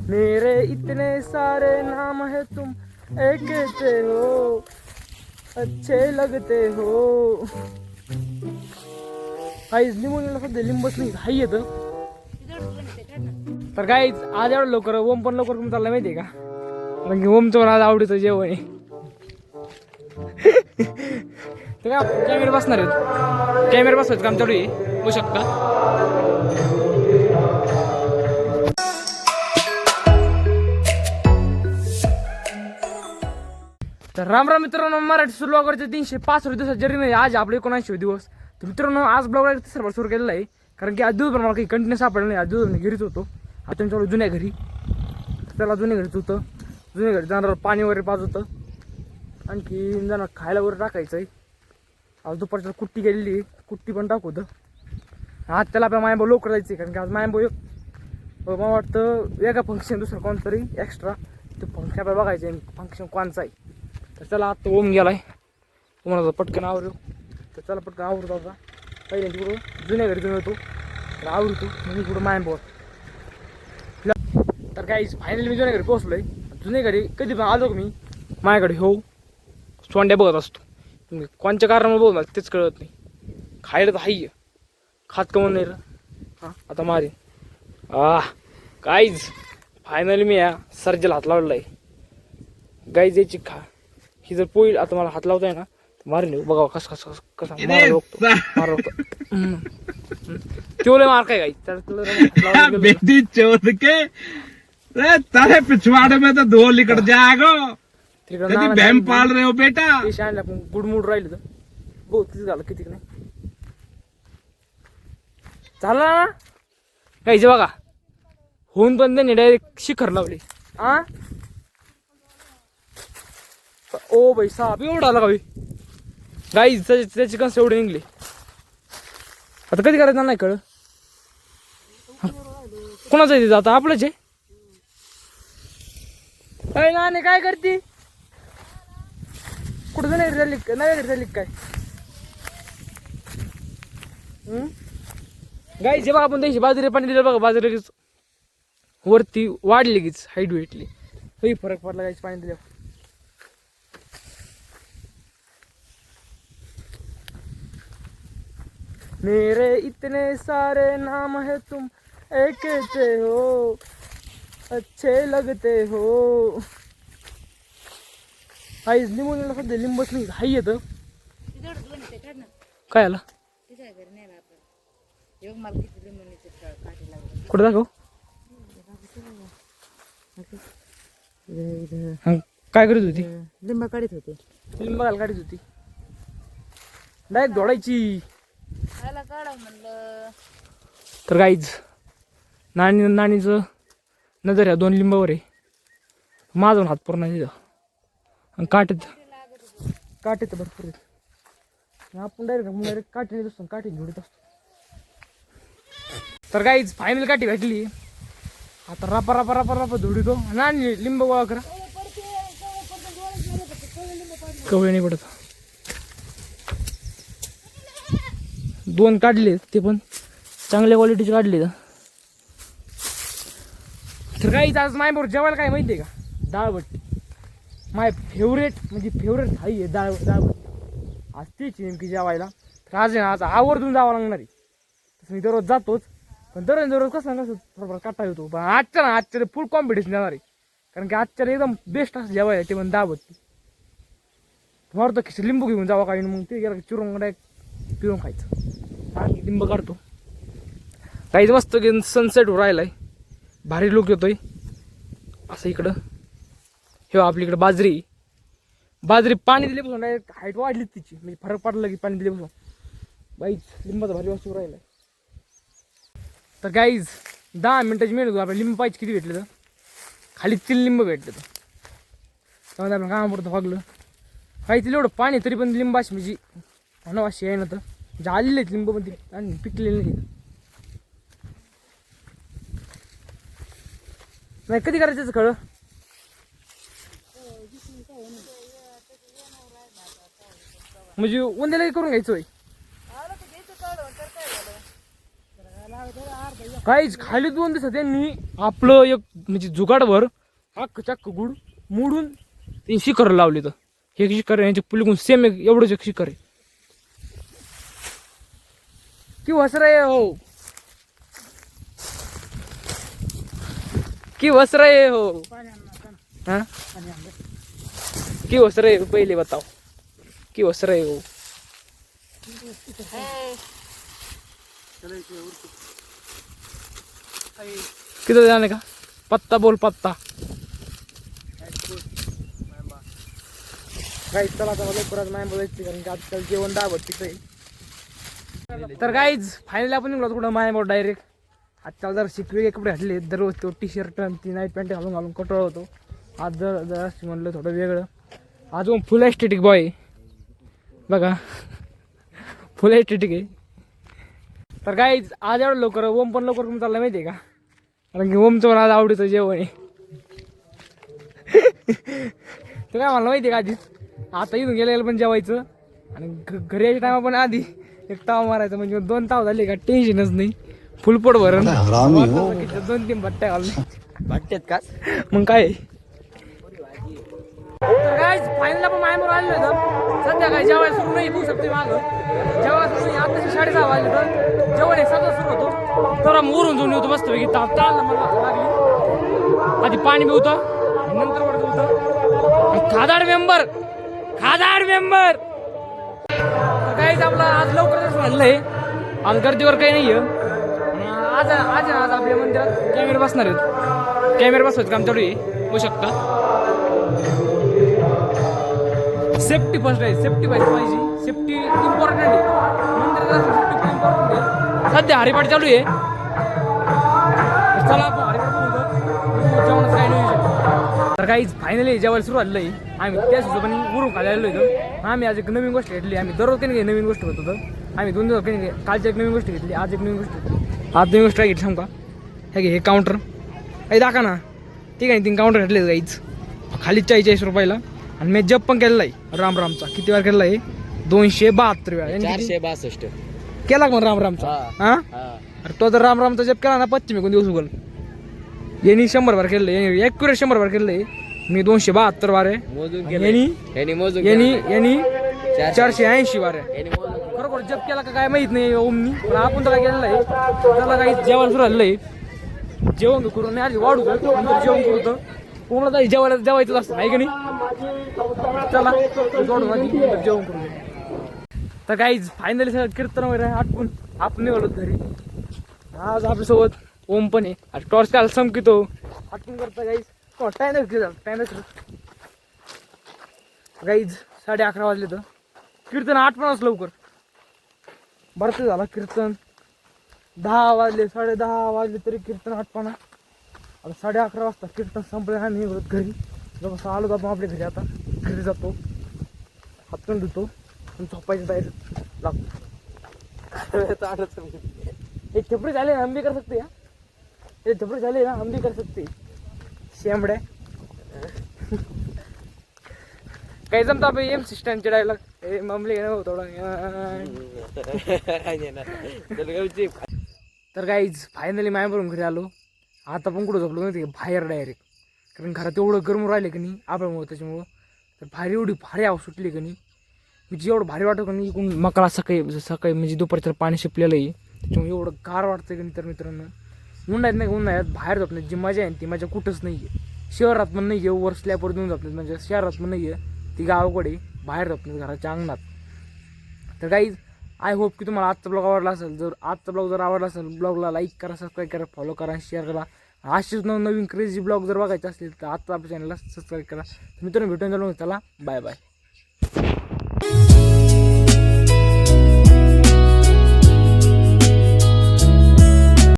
मेरे इतने सारे नाम है तुम एक कहते हो अच्छे लगते हो. काहीच लिंबू सध्या लिंबच नाही हाई येतं. तर काहीच आज एवढं लवकर ओम पण लवकर करून चालला माहितीये का, कारण की ओमचं पण आज आवडीचं जेवण आहे. तर काय कॅमेरा बसणार आहेत, कॅमेरा बसवायचं काम चालू आहे, होऊ शकता. तर राम राम मित्रांनो, मराठी सुरुवातीचे 365 दिवसात जरी नाही, आज आपले 79 दिवस. तर मित्रांनो आज ब्लॉग तिसरा सुरू केलेला आहे, कारण की आज दिवसभर मला काही कंटिन्यू सापडलं नाही. आज दिवसभर घरीच होतो. आता चालू जुन्या घरी, त्याला जुन्या घरीच होतं. जुन्या घरी जाणार पाणी वगैरे पाच होतं, आणखी जाणार खायला वगैरे टाकायचं आहे. आज दुपारच्या कुट्टी गेलेली आहे, कुट्टी पण टाकू होतं. आज त्याला आपल्या मायाभाऊ लवकर जायचं आहे, कारण की आज मायाभाऊ मला वाटतं वेगळा फंक्शन दुसरं कोणतरी एक्स्ट्रा ते फंक्शन आपल्याला बघायचं आहे. फंक्शन कोणचं आहे तर त्याला आत्ता ओम गेलाय, तुम्हाला पटकन आवरू. तर त्याला पटकन आवडतो. आता पहिले तिकडं जुन्या घरी जाऊन येतो, तर आवडतो म्हणजे पुढं मायाभाऊ. तर काही फायनली मी जुन्या घरी पोहोचलोय. जुन्या घरी कधी पण आलो का मी माझ्याकडे हो सोंड्या बघत असतो. तुम्ही कोणत्या कारणामुळे बघ मला तेच कळत नाही. खायला तर हाय, खात कमवून नाही. हां आता मारे काहीच फायनली मी या सर्जेला हात लावलेला आहे. गाईज याची खा ही जर पोळी आता मला हात लावताय ना मारेल. बघा कस कस कसा मार तेवढे मार काय गाई तारे पिछवाड़े में तो धो लिकट जाएगा. कधी बहम पाल रहे हो बेटा. आपण गुडमुड राहिलं तर बहुत किती झालं किती नाही झालं ना गाईचे. बघा होऊन पण त्यांनी डायरेक्ट शिखर लावले. हा ओ बाई साप एवढा आला गावी गाई त्याची कसं एवढे निघले. आता कधी करायचं नाही कळ कोणाचं आहे तिथं आता आपलंच आहे. काय ना काय करते कुठं नाही झाली नव्या घरी झाली काय गाईचे बघा आपण त्याची बाजरी पाणी दिलं बघा बाजरी लगेच वरती वाढली लगेच हाईट भेटली. काही फरक पडला गाईच पाणी दिल्यावर. मेरे इतने सारे नाम है तुम एक कहते हो अच्छे लगते हो. हाईच लिंबू सध्या लिंबच नाही हाई येतं. काय आला कुठं दाखव काय करीत होती. लिंब काढीत होते. लिंब घाल काढीत होती डायरेक्ट दौडायची. तर काहीच नाणीचं नजर ह्या 2 लिंबावर आहे. माझा हात पूर्ण तिथं आणि काटेत भरपूर आहेत. आपण डायरेक्ट काठी नेत असतो, काठी झोडत असतो. तर काहीच फायनल काठी भेटली. आता रापा रापा रापा रापा धुडीतो आणि लिंब गोळा करा. कवळे नाही पडत. 2 काढले ते पण चांगल्या क्वालिटीचे काढले. तर काहीच आज माझ्याबरोबर जेवायला काय माहिती आहे का, डाळबट्टी. माय फेवरेट म्हणजे फेवरेट थाळी आहे डाळबट्टी. आज तीच नेमकी जेवायला. तर आज आवर्जून जावं लागणार आहे. तसं मी दररोज जातोच, पण दररोज कसं थोडंफार काटा येतो. पण आजच्या फुल कॉम्पिटिशन येणार आहे, कारण की आजच्या एकदम बेस्ट असं जेवायला ते पण डाळबट्टी. मारतो खिच लिंबू घेऊन जावा काही मग ते गेला चिरून डायरेक्ट पिऊन खायचं. आणि लिंब काढतो. काहीच मस्त सनसेट हो राहिलाय, भारी लुक येतोय असं. इकडं हे आपली इकडं बाजरी पाणी दिल्यापासून डायरेक्ट हाईट वाढली तिची, म्हणजे फरक पडला की पाणी दिल्यापासून. बाईच लिंबाचा भारी वस्तू राहिलाय. तर गाईज 10 मिनिटाची मेहनत आपल्या लिंब पाहिजे किती भेटले तर खाली 3 लिंब भेटले. तर त्यामध्ये आपण कामापुरतं भागलं काही तिला एवढं पाणी तरी पण लिंबाशी म्हणजे अनावाशी आहे ना. तर म्हणजे आलेले आहेत लिंब मध्ये आणि पिकलेले नाही. कधी करायचं खळं म्हणजे उद्याला करून घ्यायचं होय. काहीच खाली 2 दिवसात त्यांनी आपलं एक म्हणजे जुगाडभर हक्क चक्क गुड मोडून ते शिखर लावले. तर हे शिखर यांचे पुलिकून सेम एवढंच एक शिखर आहे की वसराय हो की वसराय हो हाँ की वसराय हो पहले बताओ की वसराय हो. किधर जाने का पत्ता बोल पत्ता. गाईज चला आता लवकरच नाही बोलायची कारण की आजकाल जेवण दाबत तिकडे. तर गाईज फायनली आपण निघलो कुठं मायावर डायरेक्ट. आजकाल जर शिकवे कपडे घातले दररोज तो टी शर्ट आणि ती नाईट पॅन्ट घालून घालून कटोळ होतो. आज जर म्हणलं थोडं वेगळं. आज फुल एस्थेटिक बॉय बघा फुल एस्थेटिक आहे. तर गाईज आज एवढं लवकर ओम पण लवकर करून चालला माहिती आहे का कारण की ओमचं पण आज आवडीचं जेवण आहे. तर काय मला माहिती आहे का आधीच आता इथून गेलेलं पण जेवायचं आणि घरी यायच्या टायमा पण आधी एक ताव मारायचं म्हणजे 2 ताव झाले का टेन्शनच नाही. फुलपोट भरण 2-3 भट्ट्या घालून वाटतात का मग काय. तर काय फायनल आपण मायावर आलेलो होतं. सध्या काय जेवायला सुरू नाही बघू शकते मागं जेवायला सुरू नाही. आता 6:30 वाजले तर जेवण हे सगळं सुरू होतो. तर मोरून जाऊन येतो मस्त पैकी ताप ताळला मला लागली. आधी पाणी पिवतं नंतर वरत होतं खादाड मेंबर. काहीच आपलं आज लवकरच झालंय. आज गर्दीवर काही नाही आहे. आज आपल्या मंदिरात कॅमेरे बसणार आहेत. कॅमेरे बसवायचं काम चालू आहे होऊ शकता. सेफ्टी फर्स्ट आहे. सेफ्टी पाहिजे. सेफ्टी इम्पॉर्टंट आहे. मंदिरात सेफ्टी पण इम्पॉर्टंट आहे. सध्या हरिपाठ चालू आहे. चला आपण हरिपाठ बघू जेवणाचं काही नाही शकतो. तर काहीच फायनली जेवायला सुरू झालेलं आहे. आम्ही त्याच हिशोबाने उरून खायला आलेलो होतो. आम्ही आज एक नवीन गोष्ट घेतली. आम्ही दररोज काही नवीन गोष्ट होत होतं. आम्ही 2 दिवस काही कालची एक नवीन गोष्ट घेतली. आज एक नवीन गोष्ट घेतली. आज नवीन गोष्ट काय घेतली सांगू का हे काउंटर काही दाखा ना. ठीक आहे 3 काउंटर घेतले काहीच खाली 40 रुपयाला. आणि मी जप पण केलेला आहे रामरामचा. किती वेळा केलेला आहे 272 वेळा. 462 केला का मग रामरामचा. हा अरे तो जर रामरामचा जप केला ना 25 कोण दिवस उगल. यांनी 100 बार केलं आहे. ॲक्युरेट 100 बार केलं आहे. मी 272 बार आहे. यांनी 480 बार आहे. खरोखर जप केला का काय माहित नाही ओमनी पण आपण त्याला केलेलं आहे. त्याला काही जेवण सुरू झालेलं आहे. जेवण करून नाही आधी वाढू नंतर जेवण करू. कोणाला जेवायला जेवायचं असतं नाही का नाही. चला वाढू आधी जेवण करू. तर काहीच फायनली सगळं कीर्तन वगैरे आटपून आपण निघालो घरी. आज आपल्यासोबत ओम पण आहे. टॉर्च काल संकितो आटपून करता काहीच टाइम गाईज 11:30 वाजले तर कीर्तन आटपणाच लवकर बरंच झाला. कीर्तन 10 वाजले 10:30 वाजले तरी कीर्तन आटपणा. आता 11:30 वाजता कीर्तन संपलं. आम्ही निघत घरी जसं आलो आपण आपल्या घरी. आता घरी जातो हातून धुतो आणि झोपायची तयारी लागतो. एक छपरी झाले ना हम भी कर सकते यार. एक छपरी झाले ना हम भी कर सकते. शेंबड्या काही जमता MC स्टँडचे डायलॉग ममले घेणं थोडं. तर काहीच फायनली मायावरून घरी आलो. आता पण कुठं झोपलो नाही बाहेर डायरेक्ट कारण घरात एवढं गरम राहिले की नाही आपल्यामुळं त्याच्यामुळं. तर भारी एवढी भारी आवाज सुटली की नाही म्हणजे एवढं भारी वाटतं का नाही. इकडून मकळा सकाळी म्हणजे दुपारचं पाणी शिपलेलं आहे त्याच्यामुळे एवढं गार वाटतं की नाही. तर मित्रांनो उन्हाळ्यात नाही उन्हाळ्यात बाहेर झोपण्यात जी मजा आहे ती मजा कुठंच नाही आहे. शहरात पण नाही आहे. वर स्लॅबवर देऊन झोपण्यात म्हणजे शहरात पण नाही आहे ती गावाकडे बाहेर झोपण्यात घराच्या अंगणात. तर काही आय होप की तुम्हाला आजचा ब्लॉग आवडला असेल. जर आजचा ब्लॉग जर आवडला असेल ब्लॉगला लाईक करा सबस्क्राईब करा फॉलो करा शेअर करा. असेच नवीन क्रेझी ब्लॉग जर बघायचे असतील तर आजचा आपल्या चॅनलला सबस्क्राईब करा. मित्रांनो भेटून जाऊन चला बाय बाय.